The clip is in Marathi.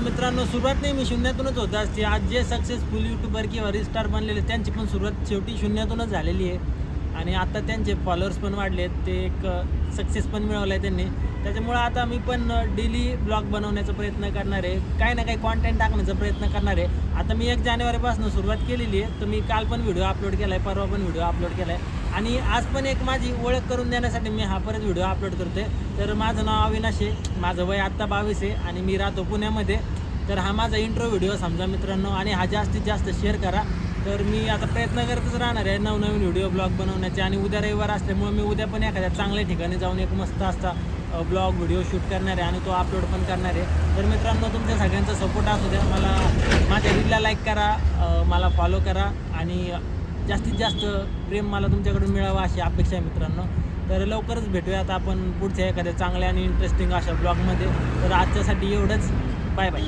मित्रांनो, सुरुवात नेहमी शून्यातूनच होत असते. आज जे सक्सेसफुल यूट्यूबर किंवा रिस्टार बनलेले त्यांची पण सुरुवात शेवटी शून्यातूनच झालेली आहे. आणि आता त्यांचे फॉलोअर्स पण वाढलेत, ते एक सक्सेस पण मिळवला आहे त्यांनी. त्याच्यामुळं आता मी पण डेली ब्लॉग बनवण्याचा प्रयत्न करणार आहे, काही ना काही कॉन्टेंट टाकण्याचा प्रयत्न करणार आहे. आता मी 1 जानेवारीपासून सुरुवात केलेली आहे, तर मी काल पण व्हिडिओ अपलोड केला आहे, परवा पण व्हिडिओ अपलोड केला आहे आणि आज पण एक माझी ओळख करून देण्यासाठी मी हा परत व्हिडिओ अपलोड करतो आहे. तर माझं नाव अविनाश आहे, माझं वय आत्ता 22 आहे आणि मी राहतो पुण्यामध्ये. तर हा माझा इंट्रो व्हिडिओ समजा मित्रांनो, आणि हा जास्तीत जास्त शेअर करा. तर मी आता प्रयत्न करतच राहणार आहे नवनवीन व्हिडिओ ब्लॉग बनवण्याचे. आणि उद्या रविवार असल्यामुळे मी उद्या पण एखाद्या चांगल्या ठिकाणी जाऊन एक मस्त असा ब्लॉग व्हिडिओ शूट करणार आहे आणि तो अपलोड पण करणार आहे. तर मित्रांनो, तुमच्या सगळ्यांचा सपोर्ट असू द्या. मला माझ्या रीलला लाईक करा, मला फॉलो करा आणि जास्तीत जास्त प्रेम मला तुमच्याकडून मिळावं अशी अपेक्षा आहे मित्रांनो. तर लवकरच भेटूयात आपण पुढच्या एखाद्या चांगल्या आणि इंटरेस्टिंग अशा ब्लॉगमध्ये. तर आजच्यासाठी एवढंच. Bye bye.